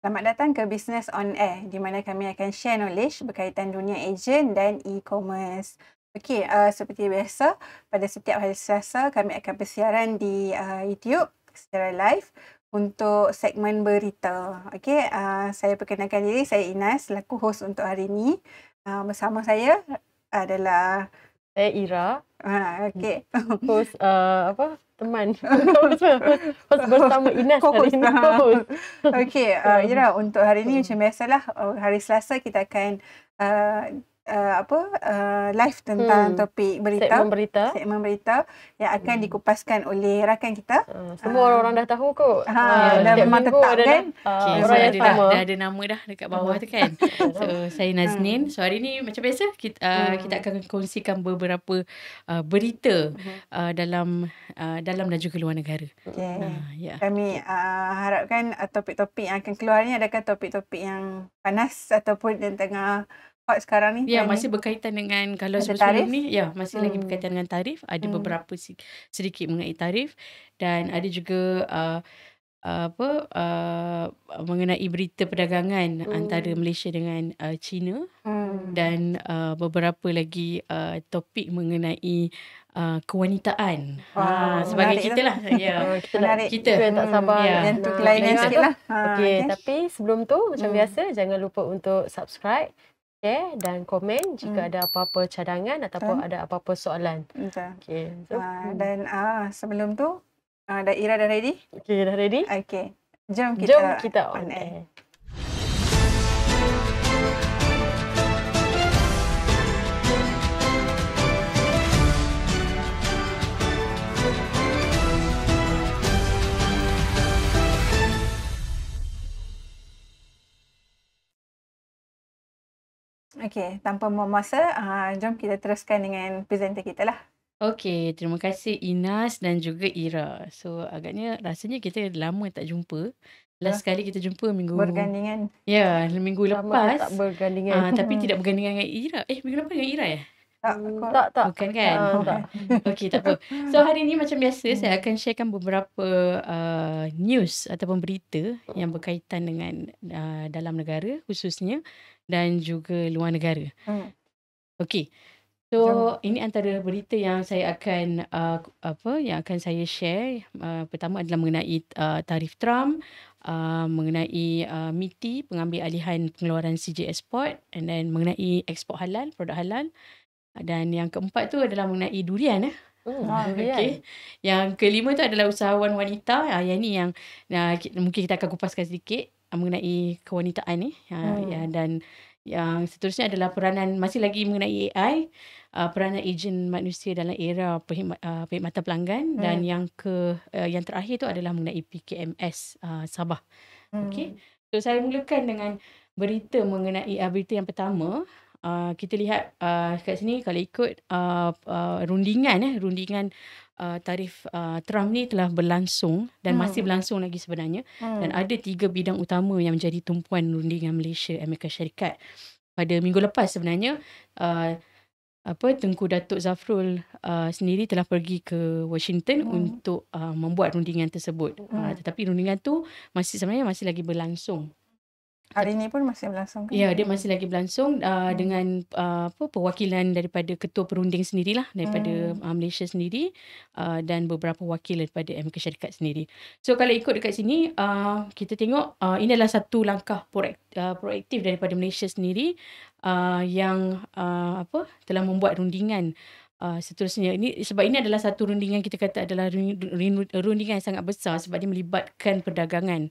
Selamat datang ke Business on Air, di mana kami akan share knowledge berkaitan dunia ejen dan e-commerce. Okey, seperti biasa, pada setiap hari Selasa kami akan bersiaran di YouTube secara live untuk segmen berita. Okey, saya perkenalkan diri, saya Inas, selaku host untuk hari ini. Bersama saya adalah Saya Ira, okey. host teman host bersama Inas hari ni. Host. Okey, Ira, untuk hari ni macam biasalah, hari Selasa kita akan live tentang topik berita, segmen berita yang akan dikupaskan oleh rakan kita. Semua orang dah tahu kot. Dah memang tetap kan. Orang yang sama. Dah ada nama dah dekat bawah tu kan. So saya Naznin. So hari ni macam biasa kita akan kongsikan beberapa berita dalam dan juga luar negara. Okay. Kami harapkan topik-topik yang akan keluar ni adakah topik-topik yang panas ataupun yang tengah hot sekarang ni. Ya, masih berkaitan dengan kalau sebelum ni, ya, masih lagi berkaitan dengan tarif. Ada beberapa sedikit mengenai tarif dan ada juga mengenai berita perdagangan antara Malaysia dengan China dan beberapa lagi topik mengenai kewanitaan. Sebagai kita lah. Ya, kita tak sabar untuk kelainan sikit lah. Okay. Tapi sebelum tu macam biasa jangan lupa untuk subscribe, share dan komen jika ada apa-apa cadangan ataupun ada apa-apa soalan. Okay. Dan sebelum tu, Ira dah ready? Okay, dah ready? Okay. Jom kita on air. Okey, tanpa membuang masa, jom kita teruskan dengan presenter kita lah. Okey, terima kasih Inas dan juga Ira. So, rasanya kita lama tak jumpa. Last kali kita jumpa minggu... Bergandingan. Ya, minggu lepas. Tak bergandingan. Tapi tidak bergandingan dengan Ira. Minggu lepas dengan Ira ya? Tak. Bukan kan? Tak. Okey, tak apa. So, hari ni macam biasa, saya akan sharekan beberapa news ataupun berita yang berkaitan dengan dalam negara khususnya dan juga luar negara. Okey. So, ini antara berita yang saya akan saya share. Pertama adalah mengenai tarif Trump, mengenai MITI, pengambil alihan pengeluaran CJ Export, and then mengenai ekspor halal, produk halal. Dan yang keempat tu adalah mengenai durian. Okey. Yang kelima tu adalah usahawan wanita. Yang ni yang mungkin kita akan kupaskan sedikit mengenai kewanitaan ni. Dan yang seterusnya adalah peranan, masih lagi mengenai AI, peranan ejen manusia dalam era perkhidmatan pelanggan. Dan yang terakhir tu adalah mengenai PKMS Sabah. Okey. So saya mulakan dengan berita mengenai berita yang pertama. Kita lihat kat sini kalau ikut rundingan tarif Trump ni telah berlangsung dan masih berlangsung lagi sebenarnya. Dan ada 3 bidang utama yang menjadi tumpuan rundingan Malaysia Amerika Syarikat. Pada minggu lepas sebenarnya Tengku Datuk Zafrul sendiri telah pergi ke Washington untuk membuat rundingan tersebut. Tetapi rundingan tu sebenarnya masih lagi berlangsung. Hari ini pun masih berlangsung kan? Ya, dia masih lagi berlangsung dengan perwakilan daripada ketua perunding sendirilah daripada Malaysia sendiri dan beberapa wakil daripada Amerika Syarikat sendiri. So kalau ikut dekat sini kita tengok ini adalah satu langkah proaktif daripada Malaysia sendiri yang telah membuat rundingan seterusnya. Sebab ini adalah satu rundingan, kita kata adalah rundingan yang sangat besar sebab dia melibatkan perdagangan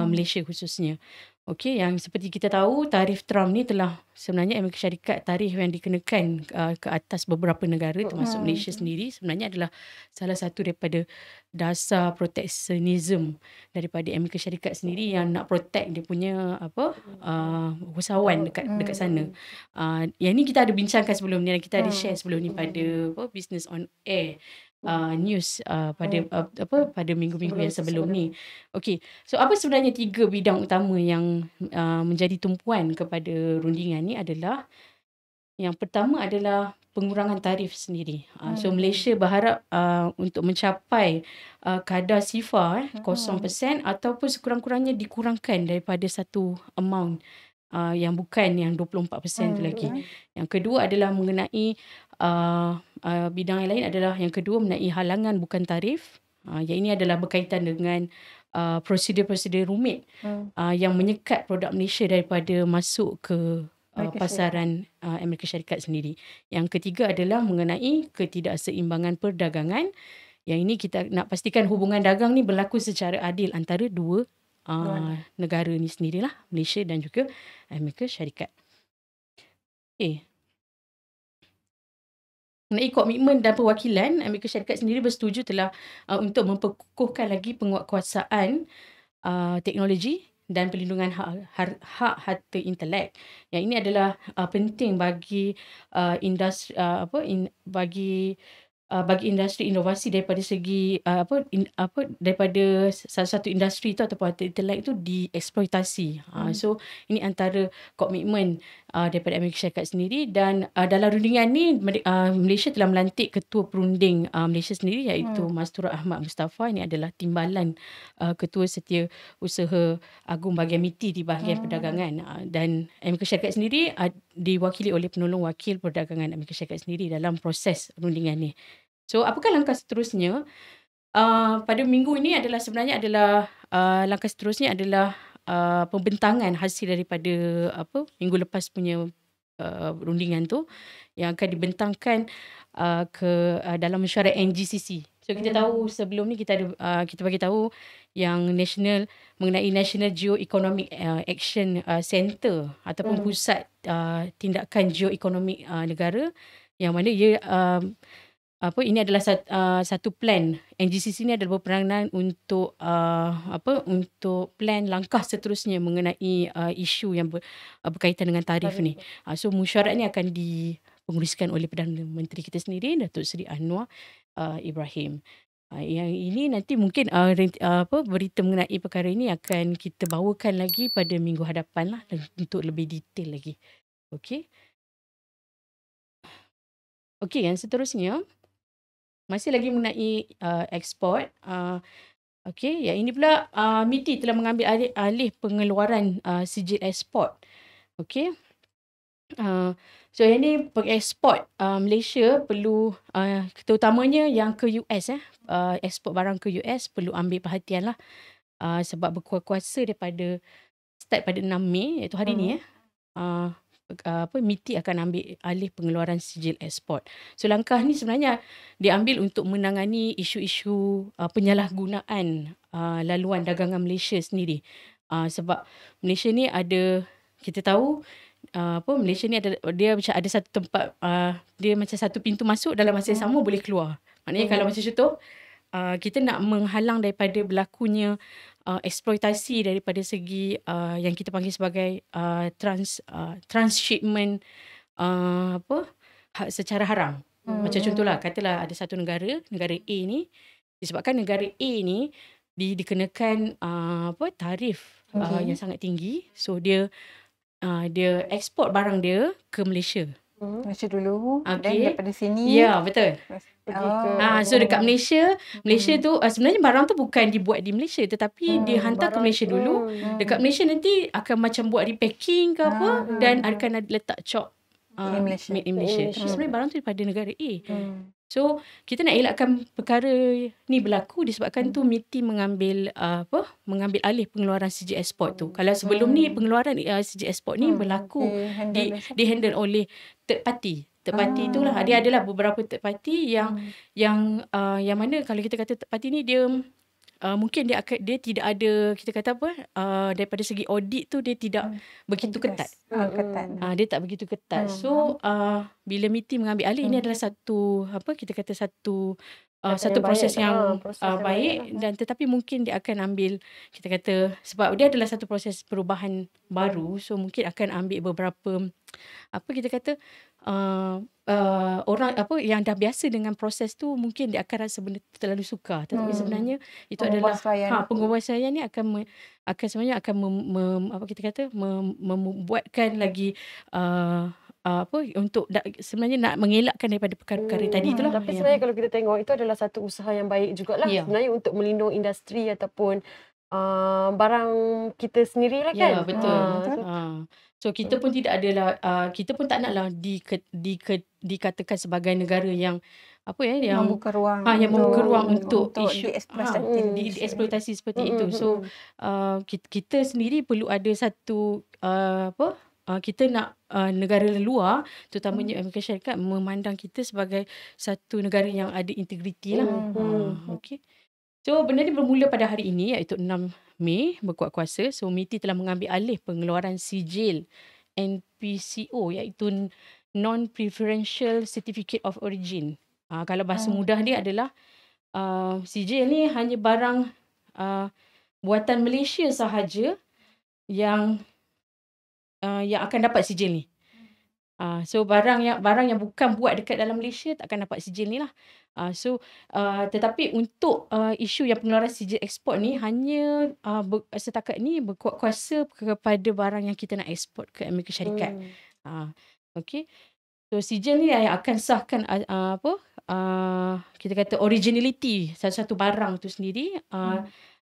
Malaysia khususnya. Okey, yang seperti kita tahu tarif Trump ni telah sebenarnya Amerika Syarikat, tarif yang dikenakan ke atas beberapa negara termasuk Malaysia sendiri sebenarnya adalah salah satu daripada dasar proteksionisme daripada Amerika Syarikat sendiri yang nak protect dia punya usahawan dekat sana. Yang ni kita ada bincangkan sebelum ni, kita ada share sebelum ni pada Business on Air news pada minggu-minggu yang sebelum ni. Okey. So apa sebenarnya 3 bidang utama yang menjadi tumpuan kepada rundingan ni adalah, yang pertama adalah pengurangan tarif sendiri. So Malaysia berharap untuk mencapai kadar SIFA 0% ataupun sekurang-kurangnya dikurangkan daripada satu amount yang bukan yang 24% tu lagi. Yang kedua adalah mengenai bidang yang lain adalah yang kedua mengenai halangan bukan tarif. Yang ini adalah berkaitan dengan prosedur-prosedur rumit yang menyekat produk Malaysia daripada masuk ke pasaran Amerika Syarikat sendiri. Yang ketiga adalah mengenai ketidakseimbangan perdagangan. Yang ini kita nak pastikan hubungan dagang ni berlaku secara adil antara dua negara ni sendirilah, Malaysia dan juga Amerika Syarikat. Mengenai komitmen dan perwakilan, Amerika Syarikat sendiri bersetuju telah untuk memperkukuhkan lagi penguatkuasaan teknologi dan perlindungan hak harta intelek. Yang ini adalah penting bagi industri bagi industri inovasi daripada segi daripada salah satu industri itu ataupun harta intelek itu dieksploitasi. So ini antara komitmen daripada Amerika Syarikat sendiri, dan dalam rundingan ni Malaysia telah melantik ketua perunding Malaysia sendiri, iaitu Mastura Ahmad Mustafa. Ini adalah timbalan ketua Setiausaha Agung bahagian MITI di bahagian perdagangan, dan Amerika Syarikat sendiri diwakili oleh penolong wakil perdagangan Amerika Syarikat sendiri dalam proses rundingan ni. So apakah langkah seterusnya? Pada minggu ini sebenarnya langkah seterusnya adalah pembentangan hasil daripada minggu lepas punya rundingan tu, yang akan dibentangkan ke dalam mesyuarat NGCC. So kita tahu sebelum ni kita bagi tahu yang mengenai National Geoeconomic Action Centre ataupun pusat tindakan geoekonomik negara, yang mana ia ini adalah satu plan. NGCC ni adalah berperanan untuk untuk plan langkah seterusnya mengenai isu yang berkaitan dengan tarif ni. So mesyuarat ni akan dipenguruskan oleh Perdana Menteri kita sendiri, Datuk Seri Anwar Ibrahim. Yang ini nanti mungkin berita mengenai perkara ini akan kita bawakan lagi pada minggu hadapan lah, untuk lebih detail lagi. Okey, yang seterusnya masih lagi mengenai ekspor. Yang ini pula MITI telah mengambil alih pengeluaran sijil ekspor. So yang ni pengeksport Malaysia perlu terutamanya yang ke US ekspor barang ke US perlu ambil perhatian lah, sebab berkuasa daripada start pada 6 Mei, iaitu hari ni MITI akan ambil alih pengeluaran sijil ekspor. So langkah ni sebenarnya diambil untuk menangani isu-isu penyalahgunaan laluan dagangan Malaysia sendiri. Sebab Malaysia ni kita tahu Malaysia ni dia macam ada satu tempat, dia macam satu pintu masuk, dalam masa yang sama boleh keluar. Maknanya kalau macam contoh kita nak menghalang daripada berlakunya eksploitasi daripada segi yang kita panggil sebagai transshipment secara haram. Macam contohlah, katalah ada satu negara A ni, disebabkan negara A ni dikenakan tarif yang sangat tinggi, so dia ekspor barang dia ke Malaysia. Malaysia dulu, dan daripada sini. Ya, betul. So dekat Malaysia tu sebenarnya barang tu bukan dibuat di Malaysia, tetapi dia hantar ke Malaysia dulu. Dekat Malaysia nanti akan macam buat repacking ke apa, dan akan letak cop made in Malaysia. Tapi sebenarnya barang tu daripada negara A. So kita nak elakkan perkara ni berlaku, disebabkan tu MITI mengambil alih pengeluaran sijil ekspor tu. Kalau sebelum ni pengeluaran sijil ekspor ni berlaku dihandle oleh third party. Third party itulah, dia adalah beberapa third party yang mana kalau kita kata third party ni dia mungkin dia tidak ada, kita kata daripada segi audit tu dia tidak begitu ketat. Dia tak begitu ketat. So bila MITI mengambil alih, ini adalah satu satu proses yang baik, dan tetapi mungkin dia akan ambil, kita kata, sebab dia adalah satu proses perubahan baru, so mungkin akan ambil beberapa kita kata orang yang dah biasa dengan proses tu, mungkin dia akan rasa benda terlalu sukar. Tetapi sebenarnya itu adalah penguasaan ni akan sebenarnya akan kita kata membuatkan lagi untuk sebenarnya nak mengelakkan daripada perkara-perkara tadi itulah. Tapi sebenarnya kalau kita tengok itu adalah satu usaha yang baik jugalah sebenarnya untuk melindungi industri ataupun barang kita sendirilah kan. Ya, betul. So kita pun tidak adalah kita pun tak naklah dikatakan sebagai negara yang yang membuka ruang yang membuka ruang untuk isu dieksploitasi seperti itu. So kita sendiri perlu ada satu kita nak negara luar, terutamanya Amerika Syarikat, memandang kita sebagai satu negara yang ada integriti lah. Okay. So benda ni bermula pada hari ini iaitu 6 Mei berkuat kuasa. So MITI telah mengambil alih pengeluaran sijil NPCO iaitu Non-Preferential Certificate of Origin. Kalau bahasa mudah dia adalah sijil ni hanya barang buatan Malaysia sahaja yang akan dapat sijil ni. So barang yang bukan buat dekat dalam Malaysia tak akan dapat sijil ni lah. Tetapi untuk isu yang pengeluaran sijil ekspor ni hanya setakat ni berkuat kuasa kepada barang yang kita nak ekspor ke Amerika Syarikat. Okay. So sijil ni yang akan sahkan kita kata originality satu-satu barang tu sendiri,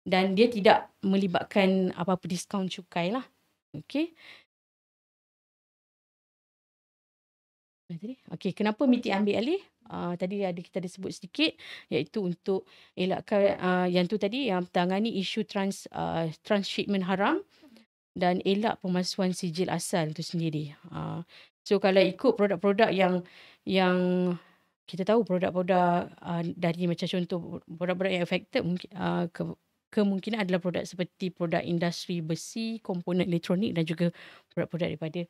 dan dia tidak melibatkan apa-apa diskaun cukai lah. Okay. Okey, kenapa MITI ambil alih? Tadi kita ada sebut sedikit, iaitu untuk elakkan yang tu tadi, yang tangani isu transshipment haram dan elak pemalsuan sijil asal tu sendiri. So kalau ikut produk-produk yang kita tahu produk-produk dari macam contoh produk-produk yang affected mungkin kemungkinan adalah produk seperti produk industri besi, komponen elektronik dan juga produk-produk daripada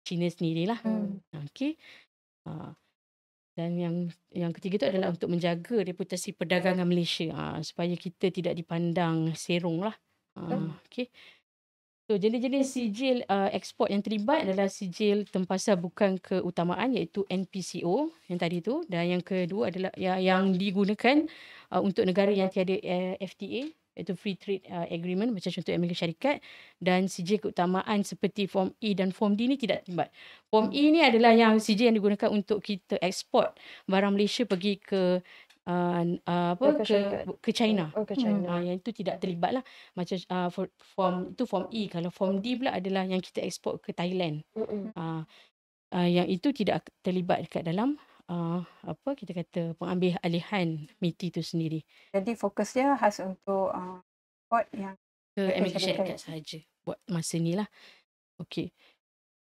China sendirilah. Okey. Dan yang ketiga tu adalah untuk menjaga reputasi perdagangan Malaysia, supaya kita tidak dipandang serong lah. Okey. So jenis-jenis sijil ekspor yang terlibat adalah sijil tempasar bukan keutamaan iaitu NPCO yang tadi tu, dan yang kedua adalah yang digunakan untuk negara yang tiada FTA iaitu Free Trade Agreement macam contoh Amerika Syarikat, dan sijil keutamaan seperti Form E dan Form D ni tidak terlibat. Form E ni adalah yang sijil yang digunakan untuk kita ekspor barang Malaysia pergi ke ke China. Ke China. Yang itu tidak terlibat lah. Macam form E. Kalau Form D pula adalah yang kita ekspor ke Thailand. Yang itu tidak terlibat dekat dalam kita kata pengambil alihan MITI tu sendiri. Jadi fokus dia khas untuk export yang ke Amerika Syarikat sahaja buat masa ni lah. Okey.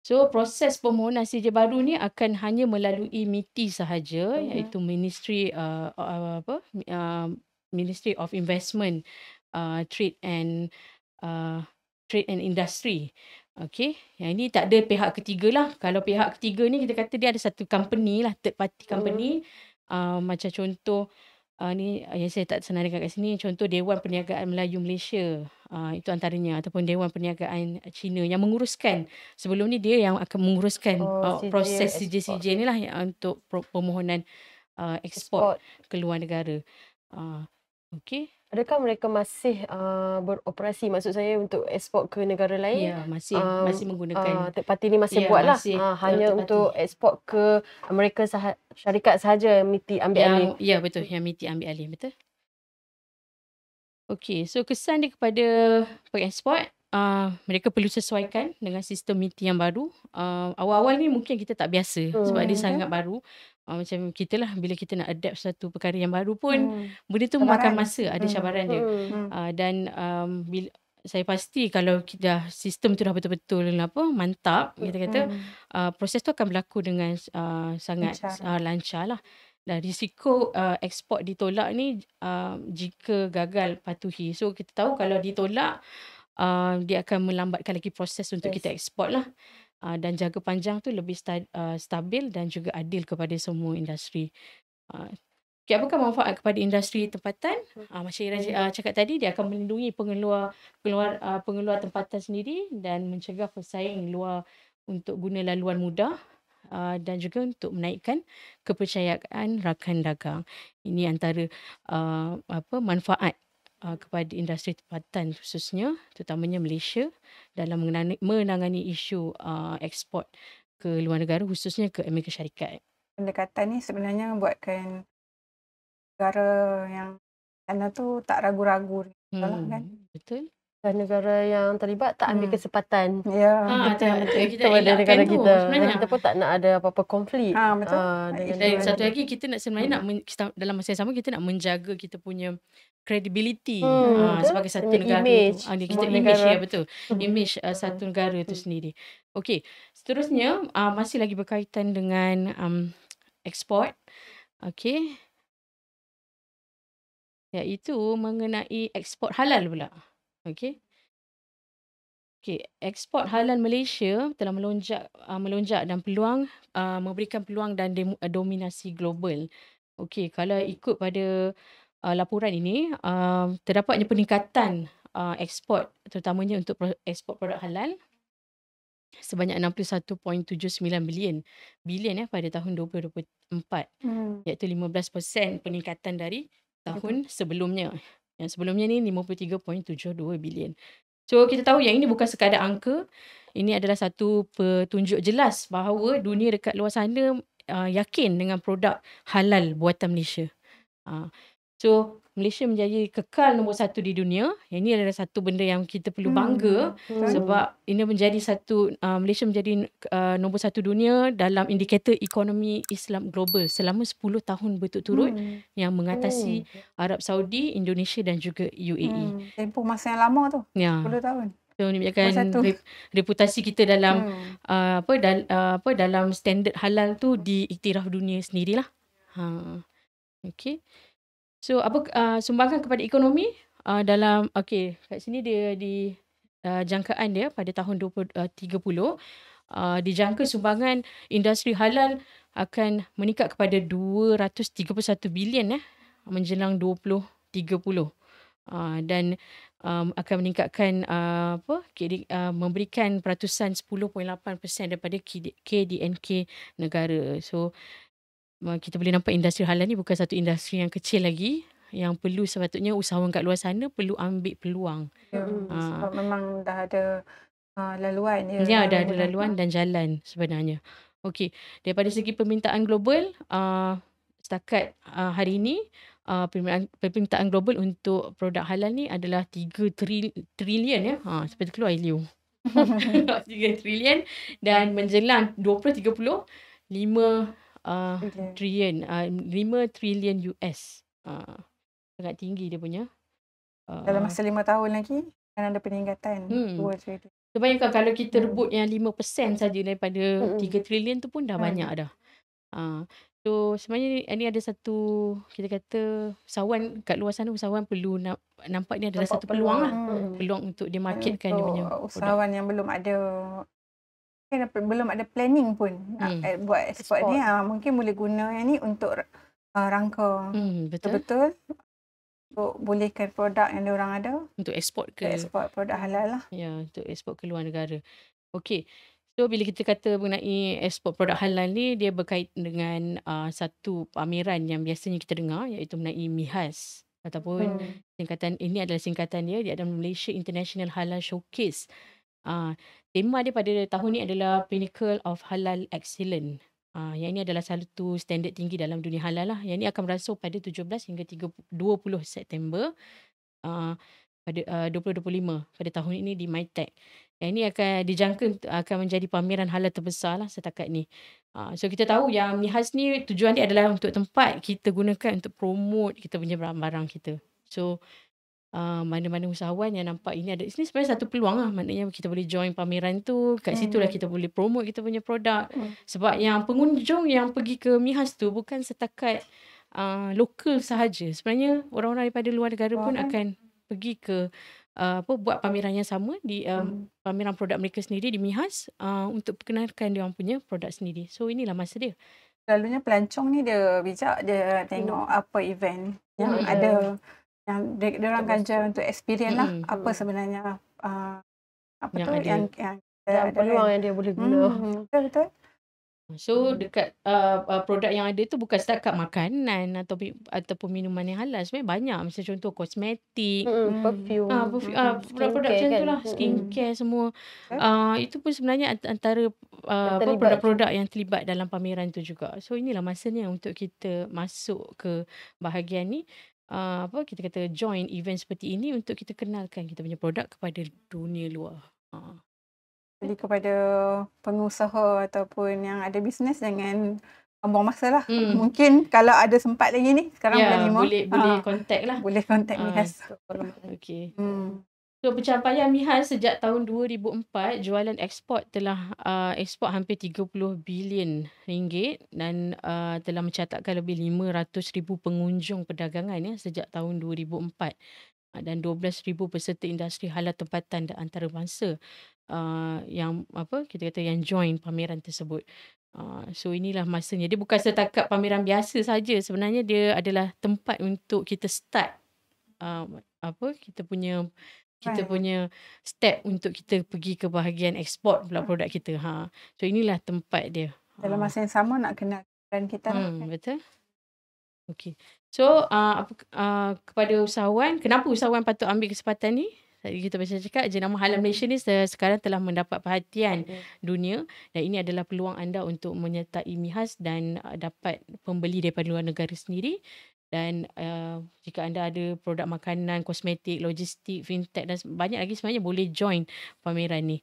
So proses permohonan sijil baru ni akan hanya melalui MITI sahaja, iaitu Ministry of Investment, Trade and Industry. Okey, yang ini tak ada pihak ketiga lah. Kalau pihak ketiga ni kita kata dia ada satu company lah, third party company. Macam contoh ni yang saya tak senaraikan kat sini, contoh Dewan Perniagaan Melayu Malaysia, itu antaranya, ataupun Dewan Perniagaan Cina yang menguruskan. Sebelum ni dia yang akan menguruskan proses sijil-sijil ni lah untuk permohonan ekspor ke luar negara. Okey. Adakah mereka masih beroperasi, maksud saya untuk ekspor ke negara lain? Ya, masih menggunakan third party ni masih buat lah. Hanya untuk ekspor ke Amerika Syarikat sahaja MITI ambil alih. Ya, betul. Yang MITI ambil alih, betul. Okey, so kesan dia kepada pengeksport, mereka perlu sesuaikan dengan sistem MITI yang baru. Awal-awal ni mungkin kita tak biasa sebab dia sangat baru. Macam kita lah, bila kita nak adapt satu perkara yang baru pun, benda tu memakan masa, ada cabaran dia. Dan bila saya pasti kalau sistem tu dah betul-betul mantap, kita kata proses tu akan berlaku dengan sangat lancar lah. Dan risiko ekspor ditolak ni jika gagal patuhi. So kita tahu kalau ditolak, dia akan melambatkan lagi proses untuk kita ekspor lah. Dan jangka panjang tu lebih stabil dan juga adil kepada semua industri. Apakah manfaat kepada industri tempatan? Macam Ira cakap tadi, dia akan melindungi pengeluar tempatan sendiri dan mencegah pesaing luar untuk guna laluan mudah, dan juga untuk menaikkan kepercayaan rakan dagang. Ini antara manfaat kepada industri tempatan khususnya, terutamanya Malaysia, dalam menangani isu ekspor ke luar negara, khususnya ke Amerika Syarikat. Pendekatan ni sebenarnya buatkan negara yang sana tu tak ragu-ragu. Betul lah kan? Betul. Dan negara yang terlibat tak ambil kesempatan Ya. Betul. Kita kepada elakkan negara tu kita. Dan sebenarnya. kita pun tak nak ada apa-apa konflik. Betul. Dengan Dan negara satu lain. lagi kita nak sebenarnya dalam masa yang sama kita nak menjaga kita punya credibility betul. sebagai satu Punya negara image tu. Kita sebuah image negara. ya betul. Image satu negara tu sendiri. Okey, seterusnya masih lagi berkaitan dengan ekspor. Okey. Iaitu mengenai ekspor halal pula. Okey. Ekspor halal Malaysia telah melonjak dan memberikan peluang dan dominasi global. Okey, kalau ikut pada laporan ini, terdapatnya peningkatan ekspor terutamanya untuk ekspor produk halal sebanyak 61.79 bilion pada tahun 2024, iaitu 15% peningkatan dari tahun sebelumnya. Yang sebelumnya ni 53.72 bilion. So kita tahu yang ini bukan sekadar angka, ini adalah satu petunjuk jelas bahawa dunia dekat luar sana yakin dengan produk halal buatan Malaysia. So Malaysia menjadi kekal nombor satu di dunia. Ini adalah satu benda yang kita perlu bangga sebab ini menjadi Malaysia menjadi nombor satu dunia dalam indikator ekonomi Islam global selama 10 tahun berturut-turut yang mengatasi Arab Saudi, Indonesia dan juga UAE. Tempoh masa yang lama tu. Ya. 10 tahun. So menunjukkan reputasi kita dalam dalam standard halal tu diiktiraf dunia sendirilah. Okey. So apa sumbangan kepada ekonomi dalam kat sini dia di jangkaan dia pada tahun 2030 dijangka sumbangan industri halal akan meningkat kepada 231 bilion menjelang 2030. Dan akan meningkatkan memberikan peratusan 10.8% daripada KDNK negara. So kita boleh nampak industri halal ni bukan satu industri yang kecil lagi, yang perlu sepatutnya usahawan kat luar sana perlu ambil peluang. Sebab memang dah ada laluan dia. Ya, dah ada laluan dan jalan sebenarnya. Okey, daripada segi permintaan global, setakat hari ini permintaan global untuk produk halal ni adalah 3 trilion seperti keluar helium. 3 trilion dan menjelang 2030 5 trilion US. Sangat tinggi dia punya. Dalam masa 5 tahun lagi akan ada peningkatan 2 trilion. So bayangkan kalau kita rebut yang 5% saja daripada 3 trilion tu pun dah banyak dah. So sebenarnya ni ada satu, kita kata usahawan kat luar sana, usahawan perlu nampak ni adalah satu peluang lah. Peluang untuk dia marketkan dia punya usahawan yang belum ada planning pun nak buat ekspor ni, mungkin boleh guna yang ni untuk rangka betul-betul untuk bolehkan produk yang diorang ada untuk ekspor produk halal lah. Ya, untuk ekspor ke luar negara. Okey. So bila kita kata mengenai ekspor produk halal ni, dia berkait dengan satu pameran yang biasanya kita dengar, iaitu mengenai MIHAS ataupun ini adalah singkatan dia adalah Malaysia International Halal Showcase. Tema dia pada tahun ni adalah Pinnacle of Halal Excellence. Yang ini adalah satu standard tinggi dalam dunia halal lah. Yang ini akan berlangsung pada 17 hingga 20 September pada 2025 pada tahun ini di MyTech. Yang ini akan dijangka akan menjadi pameran halal terbesar lah setakat ni. So kita tahu yang MIHAS ni tujuan dia adalah untuk tempat kita gunakan untuk promote kita punya barang-barang kita. So mana-mana usahawan yang nampak ini sebenarnya satu peluang lah. Maknanya kita boleh join pameran tu. Kat situ lah kita boleh promote kita punya produk. Sebab yang pengunjung yang pergi ke MIHAS tu bukan setakat lokal sahaja. Sebenarnya orang-orang daripada luar negara pun akan pergi ke buat pameran yang sama di pameran produk mereka sendiri di MIHAS untuk perkenalkan dia orang punya produk sendiri. So inilah masa dia. Selalunya pelancong ni dia bijak, dia tengok apa event yang ada, yang dia orang kajar untuk experience lah apa sebenarnya apa yang tu yang peluang yang dia boleh guna. Betul. So dekat produk yang ada tu bukan setakat makanan ataupun minuman yang halal. Sebenarnya banyak. Macam contoh kosmetik, Perfume, produk-produk skincare macam tu kan. lah. Skincare semua. Itu pun sebenarnya antara terlibat produk-produk yang terlibat dalam pameran tu juga. So inilah masanya untuk kita masuk ke bahagian ni. Kita kata join event seperti ini untuk kita kenalkan kita punya produk kepada dunia luar. Jadi kepada pengusaha ataupun yang ada bisnes, jangan buang masa lah. Mungkin kalau ada sempat lagi ni, sekarang bulan 5. Boleh contact lah. Boleh contact Mihas. Okay. So pencapaian Mihas sejak tahun 2004, jualan ekspor telah ekspor hampir 30 bilion ringgit dan telah mencatatkan lebih 500,000 pengunjung perdagangan sejak tahun 2004. Dan 12,000 peserta industri halal tempatan dan antarabangsa yang kita kata yang join pameran tersebut. So inilah masanya. Dia bukan setakat pameran biasa saja. Sebenarnya dia adalah tempat untuk kita start kita punya step untuk kita pergi ke bahagian ekspor pula produk kita. So inilah tempat dia. Dalam masa yang sama nak kenal brand kita. Betul. Okay. So kepada usahawan, kenapa usahawan patut ambil kesempatan ni? Tadi kita baca cakap jenama halal Malaysia ni sekarang telah mendapat perhatian dunia dan ini adalah peluang anda untuk menyertai Mihas dan dapat pembeli daripada luar negara sendiri. Dan jika anda ada produk makanan, kosmetik, logistik, fintech dan banyak lagi, sebenarnya boleh join pameran ni.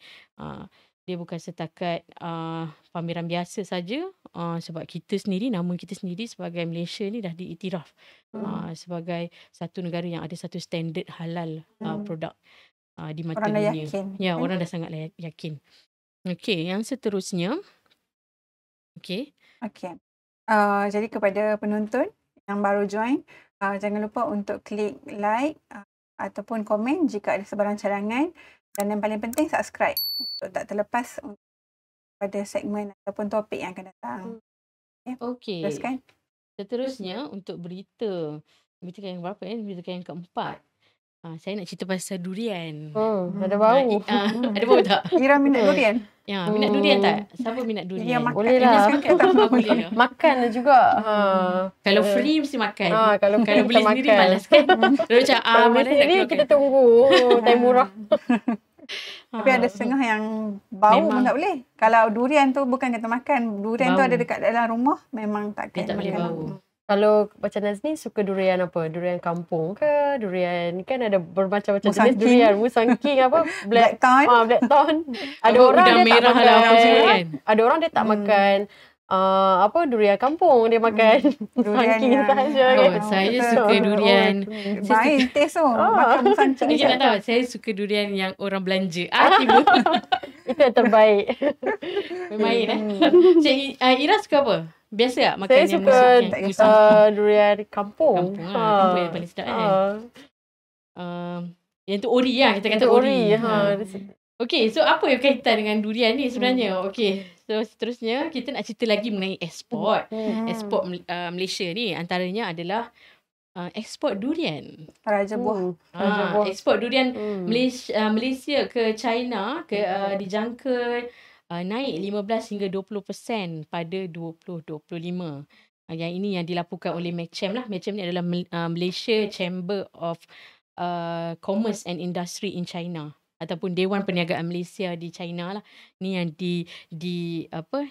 Dia bukan setakat pameran biasa saja, sebab kita sendiri, nama kita sendiri sebagai Malaysia ni dah diiktiraf sebagai satu negara yang ada satu standard halal produk di mata orang dunia. Dah yakin. Ya, orang dah sangat yakin. Okey, yang seterusnya. Okey. Jadi kepada penonton yang baru join, jangan lupa untuk klik like ataupun komen jika ada sebarang cadangan, dan yang paling penting subscribe untuk tak terlepas pada segmen ataupun topik yang akan datang. Okey. Teruskan. Seterusnya untuk berita yang berapa berita yang keempat. Saya nak cerita pasal durian. Ada bau. Ada bau tak? Ira minat durian? Ya, minat durian tak? Siapa minat durian? Dia makan. Boleh lah. Boleh lah. Makan juga. Kalau free mesti makan. Kalau beli sendiri malas kan? Dia macam kalau beli sendiri kita tunggu time murah. Tapi ada setengah yang bau pun tak boleh. Kalau durian tu bukan kata makan, durian tu ada dekat dalam rumah, memang takkan tak boleh bau. Kalau macam Nazni suka durian apa? Durian kampung ke? Durian kan ada bermacam-macam Musang jenis durian. Musang king apa? Blackthorn. Blackthorn. Ada orang dia tak makan. Kan? Ada orang dia tak makan durian kampung, dia makan durian king saja. Saya suka durian. Baik taste tu. Makan musang king. Saya nak tahu, saya suka durian yang orang belanja. Tiba. Itu yang terbaik. Bermain Ira suka apa? Biasa tak makan saya yang suka durian kampung. Kampung yang paling sedap kan. Yang tu ori lah, kita kata ori. Okey, so apa yang kaitan dengan durian ni sebenarnya? Okey, so seterusnya kita nak cerita lagi mengenai ekspor. Ekspor Malaysia ni antaranya adalah ekspor durian. Raja buah. Ekspor durian Malaysia ke China dijangka naik 15 hingga 20% pada 2025. Yang ini yang dilaporkan oleh MACHAM lah. MACHAM ni adalah Malaysia Chamber of Commerce and Industry in China, ataupun Dewan Perniagaan Malaysia di China lah. Ni yang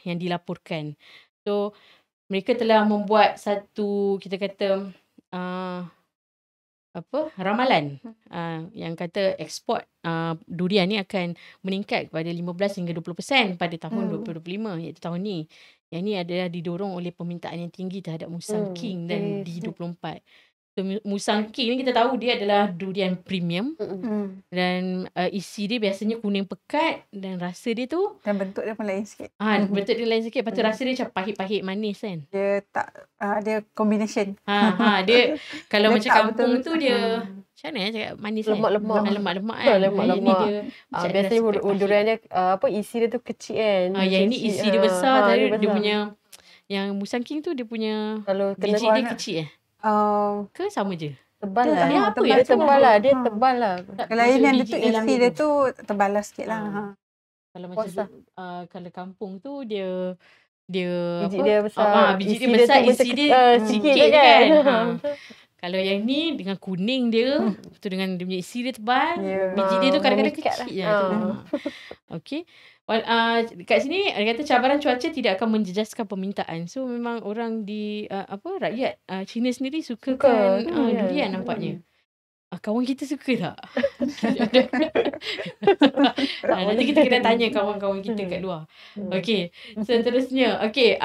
yang dilaporkan. So mereka telah membuat satu, kita kata ramalan yang kata ekspor durian ni akan meningkat kepada 15 hingga 20% pada tahun 2025, iaitu tahun ni. Yang ni adalah didorong oleh permintaan yang tinggi terhadap Musang King dan D24. So, Musang King ni kita tahu dia adalah durian premium dan isi dia biasanya kuning pekat dan rasa dia tu dan bentuk dia pun lain sikit. Bentuk dia lain sikit. Lepas tu rasa dia macam pahit-pahit manis kan. Dia tak dia combination. Dia kalau dia macam kampung tu dia macam mana cakap manis lemak-lemak. Lemak-lemak kan. Lemak-lemak. Biasanya durian dia isi dia tu kecil kan. Yang ini isi dia besar, dia punya yang Musang King tu dia punya kalau biji dia kecil ke sama je? Tebal lah. Dia apa Dia tebal lah. Dia tebal lah. Kalau ini yang dia tu isi dia tu tebal lah sikit lah. Kalau macam kalau kampung tu dia dia Biji apa? dia besar. Biji dia Isi besar, tu macam isi dia sikit sikit je je kan. kan. Kalau yang ni dengan kuning dia, lepas tu dengan dia punya isi dia tebal, Ya. biji dia tu kadang-kadang Memikat kecil je. lah. Okey. Kat sini dia kata cabaran cuaca tidak akan menjejaskan permintaan. So memang orang di rakyat Cina sendiri sukakan durian nampaknya. Kawan kita suka tak? Nanti kita kena tanya kawan-kawan kita kat luar. Okey, seterusnya. Okey,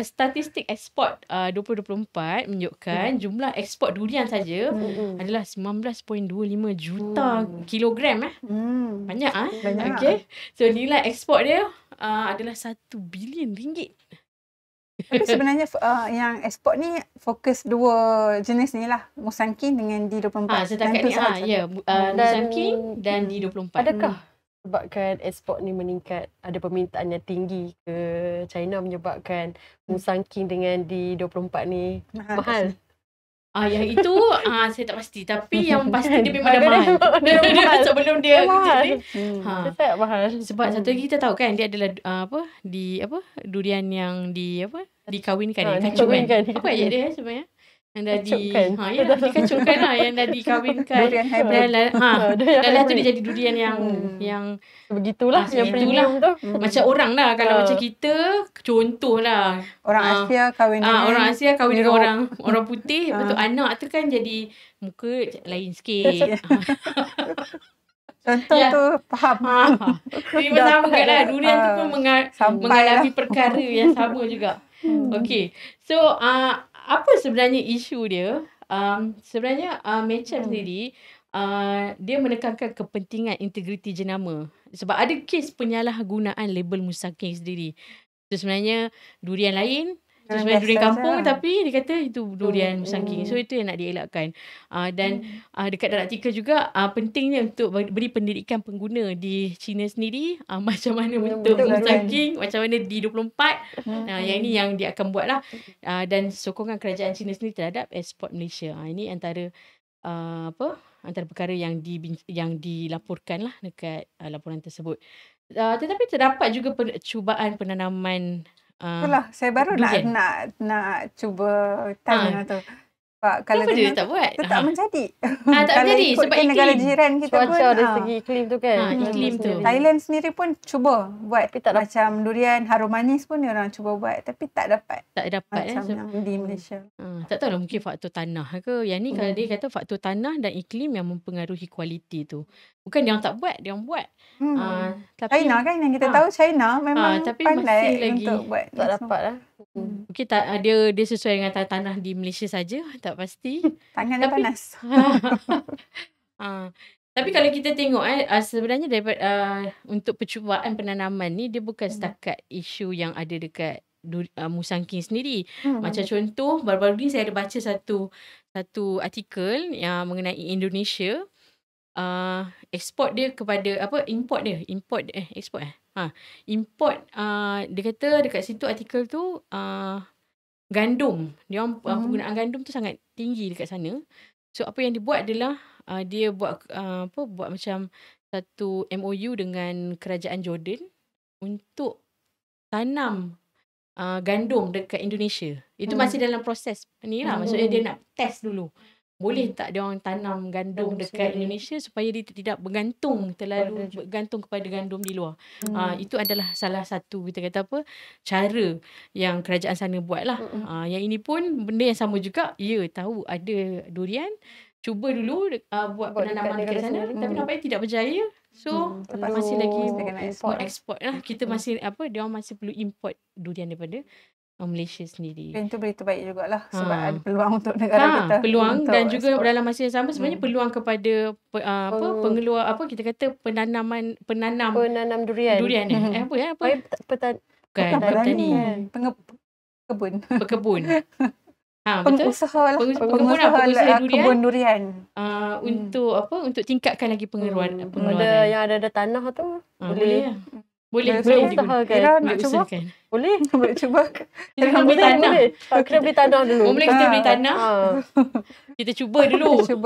statistik ekspor 2024 menunjukkan jumlah ekspor durian saja adalah 19.25 juta kilogram. Banyak Banyak. Okey. So nilai ekspor dia adalah 1 bilion ringgit. Tapi sebenarnya yang ekspor ni fokus dua jenis ni lah. Musangking dengan D24. Setakat ni ya, Musangking dan D24. Adakah sebabkan ekspor ni meningkat, ada permintaan yang tinggi ke China menyebabkan Musangking dengan D24 ni mahal? Yang itu saya tak pasti, tapi yang pasti dia memang dah mahal. Sebelum dia mahal. dia Sangat mahal. sebab satu lagi kita tahu kan dia adalah durian yang dikawinkan, dikacukkan. Apa ayat dia sebenarnya? Yang dah dikacukkan lah, yang dah dikawinkan. Durian hybrid. Lepas tu dia jadi durian yang begitulah yang premium tu. macam orang lah. Kalau macam kita, contohlah Orang Asia kahwin dengan orang Asia kahwin dengan Europe. orang putih, lepas tu anak tu kan jadi muka lain sikit. Contoh tu faham. Jadi sama kan lah. Durian tu pun mengalami lah. perkara yang sama juga. Okay. So, apa sebenarnya isu dia? Sebenarnya Mecham sendiri, dia menekankan kepentingan integriti jenama. Sebab ada kes penyalahgunaan label Musangking sendiri. So, sebenarnya durian lain, itu sebenarnya durian kampung tapi dia kata itu durian Musangking. So itu yang nak dielakkan. Dan dekat dalam artikel juga pentingnya untuk beri pendidikan pengguna di China sendiri macam mana bentuk Musangking, macam mana D24. Yang ini yang dia akan buat lah. Dan sokongan kerajaan China sendiri terhadap ekspor Malaysia. Ini antara antara perkara yang dilaporkan lah dekat laporan tersebut. Tetapi terdapat juga cubaan penanaman Itulah, saya baru nak cuba tanya tu. Sebab kalau dia tak buat? Dia tak menjadi. Tak menjadi sebab iklim. Negara jiran kita Cuaca pun dari segi iklim tu kan. Iklim tu. Thailand sendiri pun cuba buat macam durian harum manis pun dia orang cuba buat tapi tak dapat. Tak dapat macam yang di Malaysia. Tak tahulah mungkin faktor tanah ke. Yang ni kalau dia kata faktor tanah dan iklim yang mempengaruhi kualiti tu. Bukan dia orang tak buat, dia orang buat. Tapi China kan yang kita tahu China memang tapi pandai masih lagi untuk buat. Tak dapat lah. Mungkin dia sesuai dengan tanah di Malaysia saja, tak pasti. Tangan dia panas. Tapi kalau kita tengok sebenarnya daripada untuk percubaan penanaman ni dia bukan setakat isu yang ada dekat Musangking sendiri. Macam contoh baru-baru ni saya ada baca satu artikel yang mengenai Indonesia. Ekspor dia kepada import dia kata dekat situ artikel tu gandum dia orang penggunaan gandum tu sangat tinggi dekat sana. So apa yang dibuat adalah dia buat macam satu MOU dengan kerajaan Jordan untuk tanam gandum dekat Indonesia. Itu masih dalam proses ni lah. Maksudnya dia nak test dulu. Boleh tak dia orang tanam gandum dekat Indonesia supaya dia tidak terlalu bergantung kepada gandum di luar. Itu adalah salah satu kita kata cara yang kerajaan sana buat lah. Yang ini pun benda yang sama juga. Ya, tahu ada durian. Cuba dulu buat penanaman dekat sana. Tapi nampaknya tidak berjaya. So masih lagi ekspor lah. Kita masih dia orang masih perlu import durian daripada Malaysia sendiri. Itu berita baik jugalah sebab ada peluang untuk negara kita. Peluang dan juga dalam masa yang sama sebenarnya peluang kepada pengeluar kita kata penanam durian. Durian petani. Pekebun. Pengusaha kebun durian. Untuk tingkatkan lagi pengeluaran. Yang ada tanah tu boleh. Boleh usahakan. Boleh cuba. Kita beli tanah. Kita beli tanah dulu. Boleh kita beli tanah. Kita cuba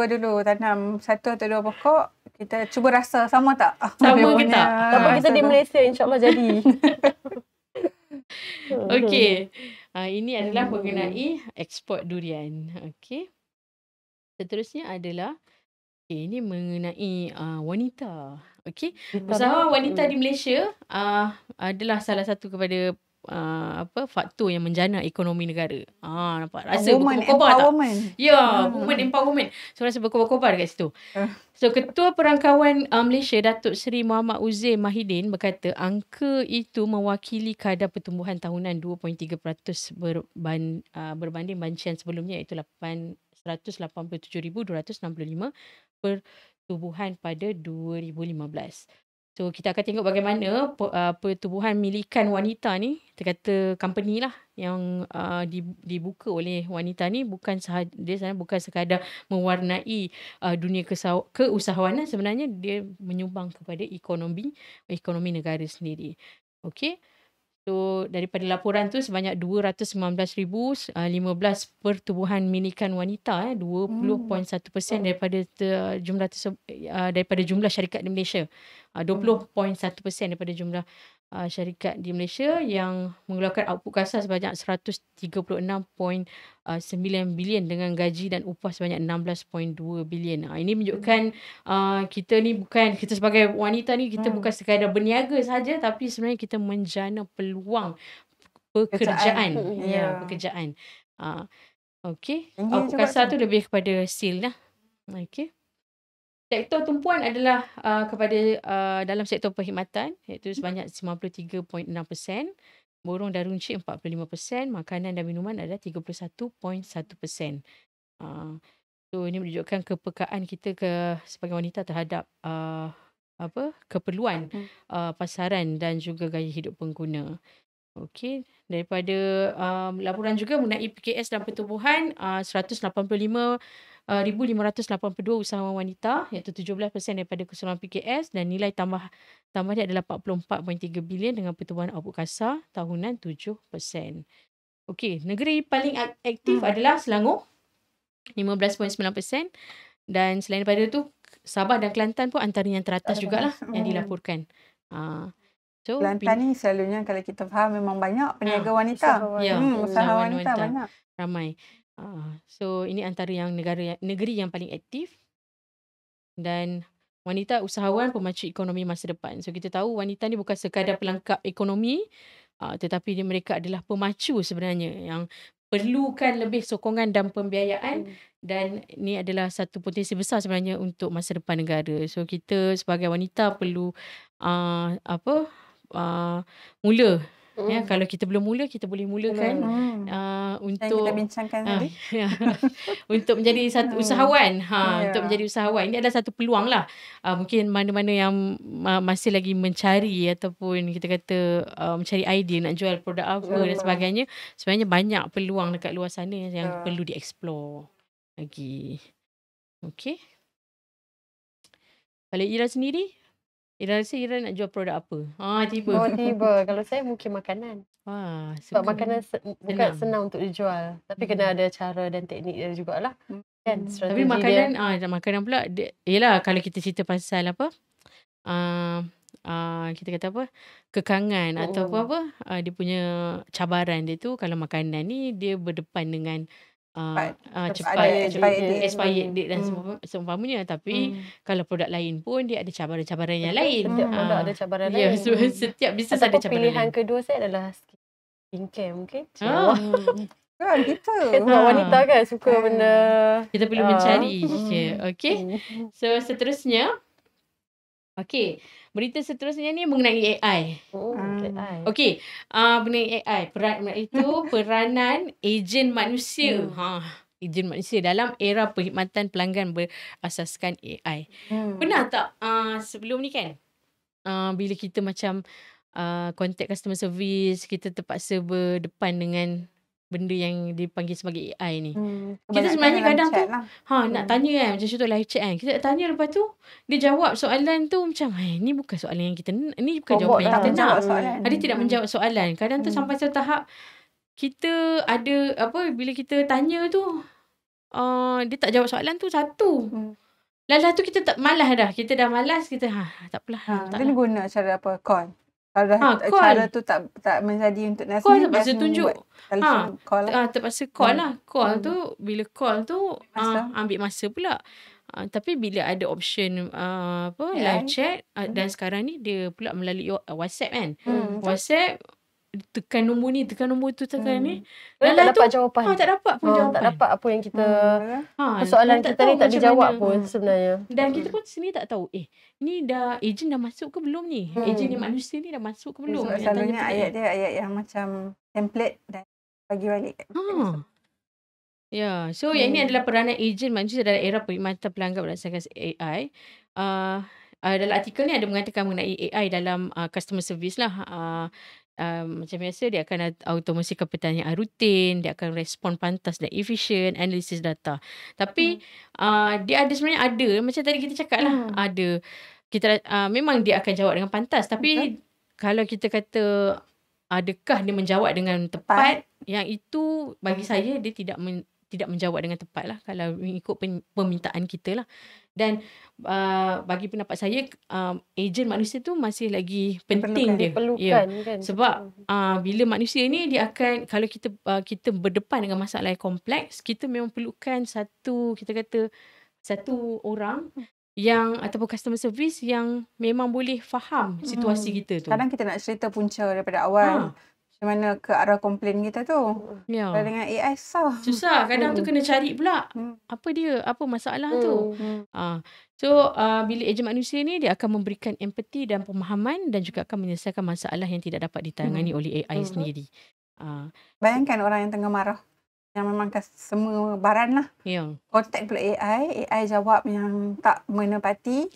dulu. Tanam 1 atau 2 pokok. Kita cuba rasa sama tak? Sama ke tak? Tapi kita di Malaysia insyaAllah jadi. Okey. Ini adalah mengenai ekspor durian. Okey. Seterusnya adalah ini mengenai wanita. Okey. Usahawan wanita di Malaysia adalah salah satu kepada faktor yang menjana ekonomi negara. Nampak rasa Woman berkobar-kobar tak? empowerment. Ya, woman empowerment. So rasa berkobar-kobar dekat situ. So Ketua Perangkawan Malaysia Datuk Seri Muhammad Uzair Mahidin berkata angka itu mewakili kadar pertumbuhan tahunan 2.3% berbanding bancian sebelumnya iaitu 187,265 pertumbuhan pada 2015. So kita akan tengok bagaimana pertubuhan milikan wanita ni, kita kata company lah yang dibuka oleh wanita ni dia sebenarnya bukan sekadar mewarnai dunia keusahawanan, sebenarnya dia menyumbang kepada ekonomi negara sendiri. Okey. So daripada laporan tu sebanyak 219,015 pertubuhan milikan wanita 20.1% daripada jumlah syarikat di Malaysia. 20.1% daripada jumlah syarikat di Malaysia yang mengeluarkan output kasar sebanyak 136.9 bilion dengan gaji dan upah sebanyak 16.2 bilion. Ini menunjukkan kita sebagai wanita ni kita bukan sekadar berniaga saja, tapi sebenarnya kita menjana peluang pekerjaan. Pekerjaan. Okey. Output kasar tu lebih kepada sale lah. Okey. Sektor tumpuan adalah dalam sektor perkhidmatan iaitu sebanyak 93.6%, borong dan runcit 45%, makanan dan minuman adalah 31.1%. So ini menunjukkan kepekaan kita sebagai wanita terhadap keperluan pasaran dan juga gaya hidup pengguna. Okey, daripada laporan juga mengenai PKS dan pertubuhan 185,582 usahawan wanita iaitu 17% daripada keseluruhan PKS dan nilai tambahnya adalah 44.3 bilion dengan pertubuhan output kasar tahunan 7%. Okey, negeri paling aktif adalah Selangor 15.9% dan selain daripada tu Sabah dan Kelantan pun antara yang teratas jugalah yang dilaporkan. So, Kelantan ni selalunya kalau kita faham memang banyak peniaga wanita. Usahawan wanita banyak. Ramai. So ini antara yang negeri yang paling aktif dan wanita usahawan pemacu ekonomi masa depan. So kita tahu wanita ni bukan sekadar pelengkap ekonomi tetapi mereka adalah pemacu sebenarnya yang perlukan lebih sokongan dan pembiayaan dan ini adalah satu potensi besar sebenarnya untuk masa depan negara. So kita sebagai wanita perlu mula. Ya, kalau kita belum mula, kita boleh mulakan untuk kita bincangkan tadi. Untuk menjadi satu usahawan. Untuk menjadi usahawan. Ini adalah satu peluang lah. Mungkin mana-mana yang masih lagi mencari ataupun kita kata mencari idea nak jual produk apa dan sebagainya. Sebenarnya banyak peluang dekat luar sana yang perlu dieksplor lagi. Okey. Kalau Ira sendiri, Ira rasa Ira nak jual produk apa? Tiba. Kalau saya mungkin makanan. Sebab makanan bukan senang untuk dijual. Tapi kena ada cara dan teknik dia jugalah. Kan? Tapi makanan, makanan pula, yelah kalau kita cerita pasal kita kata kekangan atau apa, dia punya cabaran dia tu, kalau makanan ni dia berdepan dengan cepat expired date dan seumpamanya. Tapi kalau produk lain pun dia ada cabaran-cabaran yang lain. Setiap produk ada cabaran lain. So setiap bisnes ada cabaran pilihan lain. kedua saya adalah skincare mungkin. Kan gitu. Sebab wanita kan suka benda. Kita perlu mencari. Okay. So seterusnya. Okay. Berita seterusnya ni mengenai AI. Okey, mengenai AI. Peranan ejen manusia. Ejen manusia dalam era perkhidmatan pelanggan berasaskan AI. Pernah tak sebelum ni kan, bila kita macam contact customer service, kita terpaksa berdepan dengan benda yang dipanggil sebagai AI ni. Kita sebenarnya kadang tu nak tanya kan, macam contoh live chat kan. Kita tanya, lepas tu dia jawab soalan tu macam ni bukan soalan yang kita, ni bukan jawapan yang kita nak. Dia tidak menjawab soalan. Kadang tu sampai satu tahap kita ada bila kita tanya tu dia tak jawab soalan tu satu. Lepas tu kita tak malas dah. Kita dah malas, kita tak apalah. Dia guna cara apa? Call. Kalau dah cara Call. tu tak menjadi untuk Nas Call ni, terpaksa best tunjuk. buat telefon call lah. Terpaksa call lah. Call tu, bila call tu Masa. ambil masa pula. Tapi bila ada option live AI. chat dan sekarang ni dia pula melalui WhatsApp kan. Betul. WhatsApp tekan nombor ni, tekan nombor tu, tekan ni. Tak Lala dapat tu jawapan. tak dapat pun jawapan. Tak dapat apa yang kita dan persoalan tak kita ni tahu tak macam dijawab mana. pun sebenarnya. Dan kita pun sendiri tak tahu ni ejen dah masuk ke belum ni? Ejen ni manusia ni dah masuk ke belum? Sebab Yang tanya selalunya pertanyaan. ayat dia ayat yang macam template dan bagi balik. Ya, so yang ini adalah peranan ejen manusia dalam era perkhidmatan pelanggan berdasarkan AI. Dalam artikel ni ada mengatakan mengenai AI dalam customer service lah. Macam biasa dia akan automasikan pertanyaan rutin, dia akan respon pantas dan efisien, analisis data. Tapi dia ada sebenarnya ada macam tadi kita cakap lah, ada kita memang dia akan jawab dengan pantas, tapi kalau kita kata adakah dia menjawab dengan tepat, yang itu bagi saya dia tidak menjawab dengan tepat lah kalau mengikut permintaan kita lah. Dan bagi pendapat saya ejen manusia tu masih lagi penting dia. Diperlukan kan. Sebab bila manusia ni dia akan, kalau kita berdepan dengan masalah yang kompleks, kita memang perlukan satu orang yang ataupun customer service yang memang boleh faham situasi kita tu. Kadang kita nak cerita punca daripada awal. Macam mana ke arah komplain kita tu. Kalau dengan AI susah. Kadang tu kena cari pula apa masalah tu. So bila ejen manusia ni dia akan memberikan empati dan pemahaman dan juga akan menyelesaikan masalah yang tidak dapat ditangani oleh AI sendiri. Bayangkan orang yang tengah marah, yang memang semua baran lah. Contact pula AI jawab yang tak menepati.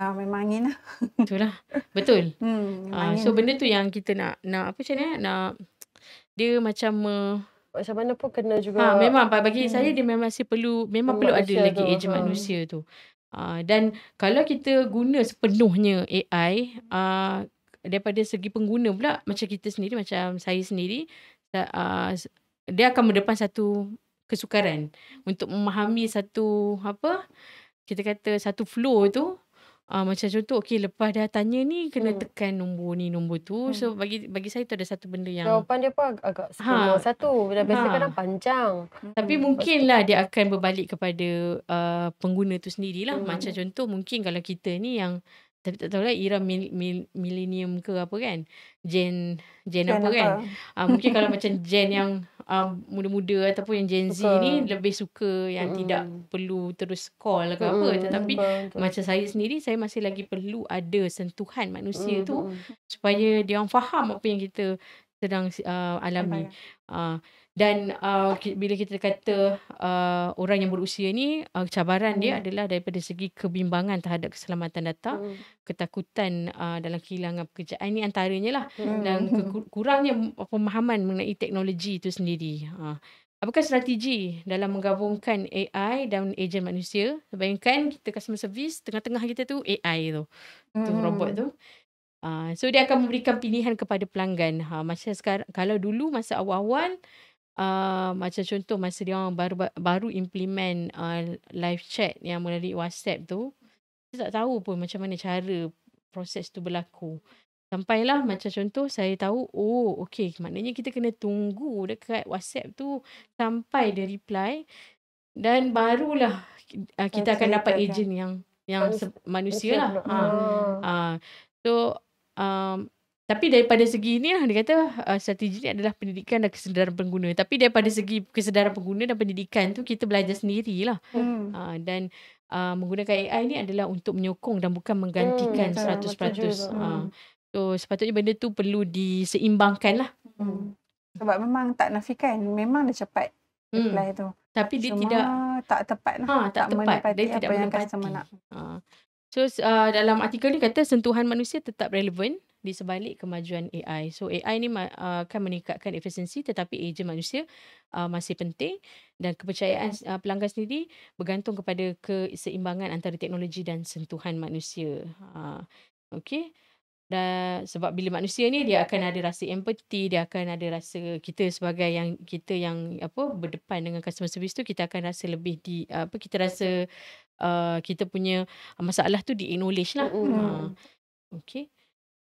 Memang angin lah. Itulah. Betul. So benda tu yang kita nak apa macam ni, nak dia macam macam mana pun kena juga. Memang bagi saya dia memang perlu ada lagi ejen manusia tu. Dan kalau kita guna sepenuhnya AI daripada segi pengguna pula, macam kita sendiri, macam saya sendiri, dia akan mendepan satu kesukaran untuk memahami satu satu flow tu. Macam contoh, lepas dah tanya ni kena tekan nombor ni, nombor tu. So bagi saya tu ada satu benda yang jawapan dia pun agak skema satu. Dan biasa kadang panjang. Tapi mungkinlah dia akan berbalik kepada pengguna tu sendirilah. Macam contoh, mungkin kalau kita ni yang tapi tak tahulah era millennium ke apa kan. Gen apa kan. Mungkin kalau macam gen yang muda-muda ataupun yang Gen Z ni lebih suka yang tidak perlu terus call ke apa. Tetapi macam saya sendiri, saya masih lagi perlu ada sentuhan manusia tu supaya dia orang faham apa yang kita sedang alami. Dan bila kita kata orang yang berusia ni, cabaran dia adalah daripada segi kebimbangan terhadap keselamatan data, ketakutan dalam kehilangan pekerjaan, ni antaranya lah. Dan kurangnya pemahaman mengenai teknologi itu sendiri. Apakah strategi dalam menggabungkan AI dan ejen manusia? Bayangkan kita customer service, tengah-tengah kita tu AI tu, robot tu. So dia akan memberikan pilihan kepada pelanggan. Macam sekarang, kalau dulu masa awal-awal, macam contoh masa dia orang baru implement live chat yang melalui WhatsApp tu, saya tak tahu pun macam mana cara proses tu berlaku. Sampailah macam contoh saya tahu, okey, maknanya kita kena tunggu dekat WhatsApp tu sampai dia reply, dan barulah kita akan dapat ejen yang manusia lah. So tapi daripada segi ni lah, dia kata strategi ni adalah pendidikan dan kesedaran pengguna. Tapi daripada segi kesedaran pengguna dan pendidikan tu, kita belajar sendirilah. Dan menggunakan AI ni adalah untuk menyokong dan bukan menggantikan 100%. So sepatutnya benda tu perlu diseimbangkan lah. Sebab memang tak nafikan, memang dia cepat reply tu. Tapi dia Cuma tidak tak tepat lah. tak tepat. Dia tidak apa yang menepati. customer nak. So dalam artikel ni kata sentuhan manusia tetap relevan di sebalik kemajuan AI. So AI ni akan meningkatkan efisiensi, tetapi ejen manusia masih penting, dan kepercayaan pelanggan sendiri bergantung kepada keseimbangan antara teknologi dan sentuhan manusia. Okey. Dan sebab bila manusia ni dia akan ada rasa empati, dia akan ada rasa kita sebagai yang berdepan dengan customer service tu, kita akan rasa lebih kita rasa kita punya masalah tu di acknowledge lah. Okey.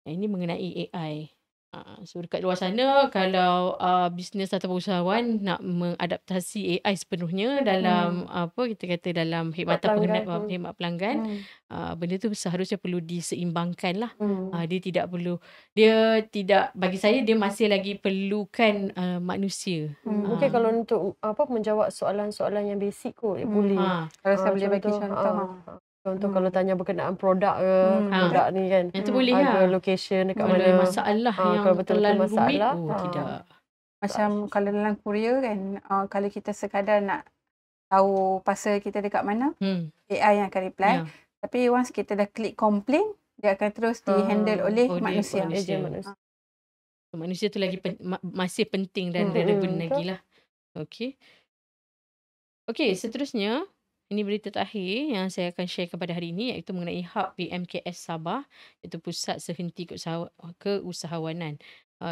Ini mengenai AI. So dekat luar sana kalau bisnes atau usahawan nak mengadaptasi AI sepenuhnya dalam kita kata dalam khidmatan khidmat pelanggan, benda tu seharusnya perlu diseimbangkan lah. Dia tidak, bagi saya dia masih lagi perlukan manusia. Mungkin kalau untuk menjawab soalan-soalan yang basic kot boleh. Kalau saya boleh bagi contoh. Contoh kalau tanya berkenaan produk ke, produk ni kan. Yang tu boleh harga, lah. location dekat Kalau mana. masalah yang kalau betul-betul terlalu masalah, rumit, tidak. Macam kalau dalam Korea kan, kalau kita sekadar nak tahu parcel kita dekat mana, AI yang akan reply. Tapi once kita dah klik complain, dia akan terus di-handle oleh manusia. Manusia tu lagi masih penting dan relevan lagi lah. Okey, seterusnya, ini berita terakhir yang saya akan share pada hari ini iaitu mengenai Hub PMKS Sabah, iaitu Pusat Sehenti Keusahawanan.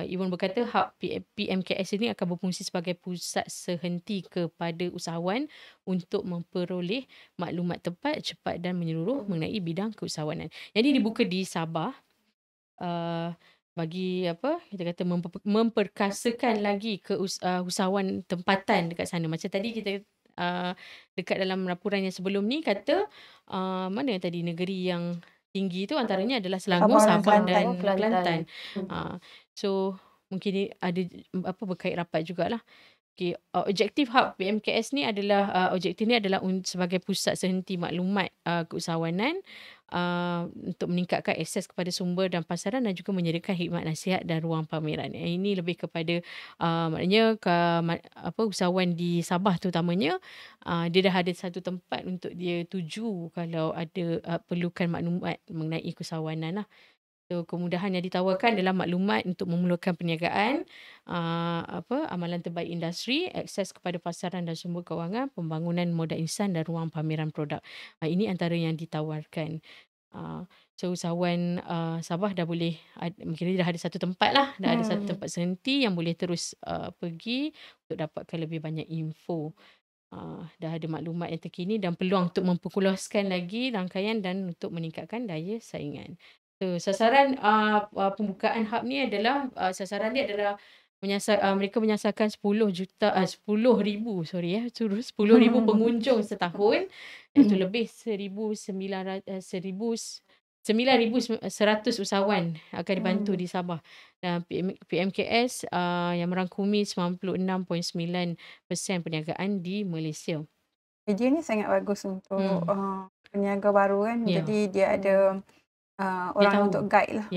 Iwan berkata Hub PMKS ini akan berfungsi sebagai pusat sehenti kepada usahawan untuk memperoleh maklumat tepat, cepat dan menyeluruh mengenai bidang keusahawanan. Jadi dibuka di Sabah bagi kita kata memperkasakan lagi usahawan tempatan dekat sana. Macam tadi kita dekat dalam laporan yang sebelum ni kata mana tadi negeri yang tinggi tu antaranya adalah Selangor, Sabah dan Kelantan. So mungkin ni ada berkait rapat jugalah. Okay, objektif Hub PMKS ni adalah sebagai pusat sehenti maklumat keusahawanan untuk meningkatkan akses kepada sumber dan pasaran dan juga menyediakan khidmat nasihat dan ruang pameran. Ini lebih kepada maknanya usahawan di Sabah terutamanya dia dah ada satu tempat untuk dia tuju kalau ada perlukan maklumat mengenai keusahawanan lah. So, kemudahan yang ditawarkan adalah maklumat untuk memulakan perniagaan, amalan terbaik industri, akses kepada pasaran dan sumber kewangan, pembangunan modal insan dan ruang pameran produk. Ini antara yang ditawarkan. So usahawan Sabah dah boleh, mungkin dah ada satu tempat lah, dah ada satu tempat sehenti yang boleh terus pergi untuk dapatkan lebih banyak info. Dah ada maklumat yang terkini dan peluang untuk memperluaskan lagi rangkaian dan untuk meningkatkan daya saingan. So, sasaran pembukaan hub ni adalah sasaran dia adalah mereka menyasarkan 10,000 pengunjung setahun, iaitu lebih 9,100 usahawan akan dibantu di Sabah. Dan PMKS yang merangkumi 96.9% perniagaan di Malaysia. Idea ni sangat bagus untuk peniaga baru kan. Jadi dia ada orang untuk guide lah.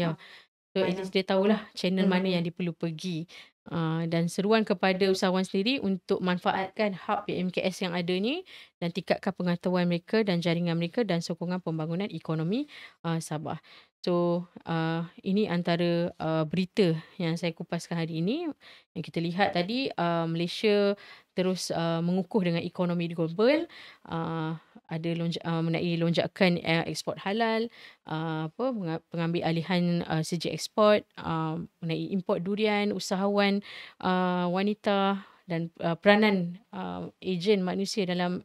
So at least dia tahulah channel mana yang dia perlu pergi. Dan seruan kepada usahawan sendiri untuk manfaatkan hub PMKS yang ada ni dan tingkatkan pengetahuan mereka dan jaringan mereka dan sokongan pembangunan ekonomi Sabah. So ini antara berita yang saya kupaskan hari ini. Yang kita lihat tadi, Malaysia terus mengukuh dengan ekonomi global, ada mengenai lonjakan ekspor halal, pengambil alihan segi ekspor, mengenai import durian, usahawan wanita dan peranan ejen manusia dalam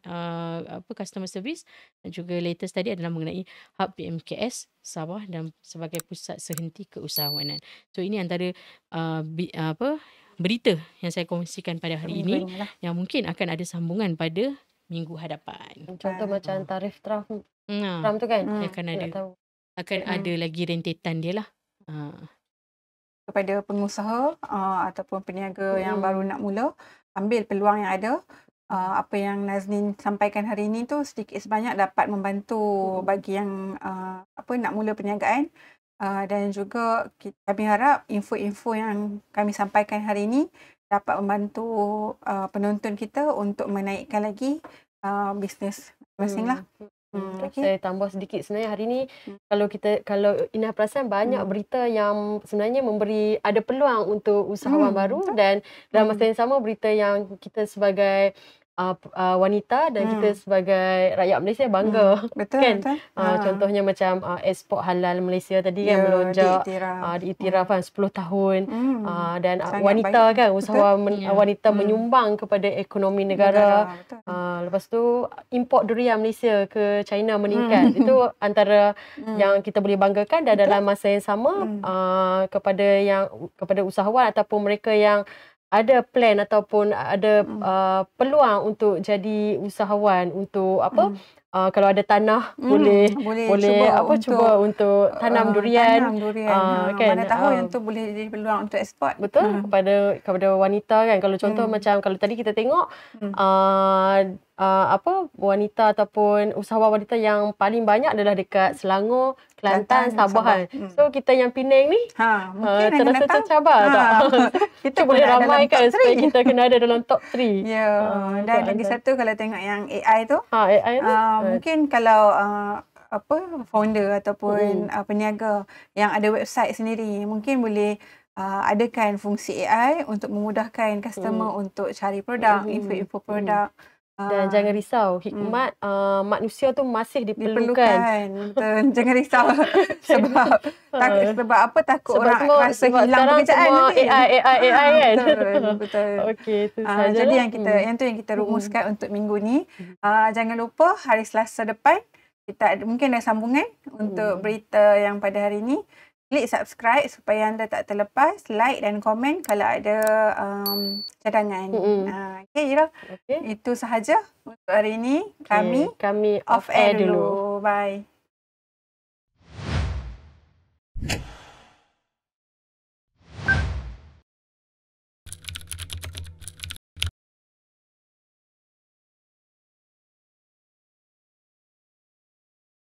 customer service, dan juga latest tadi adalah mengenai hub PMKS Sabah dan sebagai pusat sehenti keusahawanan. So ini antara berita yang saya kongsikan pada hari ini yang mungkin akan ada sambungan pada minggu hadapan. Contoh macam tarif Trump tu kan, akan ada lagi rentetan dia lah. Kepada pengusaha ataupun peniaga yang baru nak mula, ambil peluang yang ada. Apa yang Nazneen sampaikan hari ini tu sedikit sebanyak dapat membantu bagi yang nak mula perniagaan. Dan juga kami harap info-info yang kami sampaikan hari ini dapat membantu penonton kita untuk menaikkan lagi bisnes masing lah. Saya tambah sedikit, sebenarnya hari ni kalau Inah perasan banyak berita yang sebenarnya ada peluang untuk usahawan baru, dan dalam masa yang sama berita yang kita sebagai wanita dan kita sebagai rakyat Malaysia bangga. Betul, Kan? betul. Contohnya macam ekspor halal Malaysia tadi kan Ya, melonjak, diiktiraf. diiktiraf kan 10 tahun. Dan Sangat wanita baik. kan, Betul. usahawan Ya. wanita menyumbang kepada ekonomi negara. Betul. Lepas tu import durian Malaysia ke China meningkat. Itu antara yang kita boleh banggakan, dan dalam masa yang sama kepada usahawan ataupun mereka yang ada plan ataupun ada peluang untuk jadi usahawan untuk kalau ada tanah boleh cuba untuk tanam durian. Tanam durian. Kan? Mana tahu yang tu boleh jadi peluang untuk ekspor. Betul, kepada wanita kan. Kalau contoh macam kalau tadi kita tengok wanita ataupun usahawan wanita yang paling banyak adalah dekat Selangor, Kelantan, Sabah. So kita yang Penang ni Mungkin yang terasa datang, tercabar tak? Kita boleh kena dalam ramaikan top supaya 3. kita kena ada dalam top 3. Ya, dan lagi satu kalau tengok yang AI tu, AI ni mungkin kalau founder ataupun peniaga yang ada website sendiri, mungkin boleh adakan fungsi AI untuk memudahkan customer untuk cari produk, info-info produk. Dan jangan risau, hikmat manusia tu masih diperlukan. Betul. Jangan risau. sebab takut orang rasa hilang sekarang pekerjaan semua nanti. AI kan. Betul. Okey, itu saja. Jadi yang kita rumuskan untuk minggu ni. Jangan lupa hari Selasa depan kita mungkin ada sambungan untuk berita yang pada hari ni. Klik subscribe supaya anda tak terlepas, like dan komen kalau ada cadangan. Okey, Ira. Itu sahaja untuk hari ini. Kami off air dulu. Bye.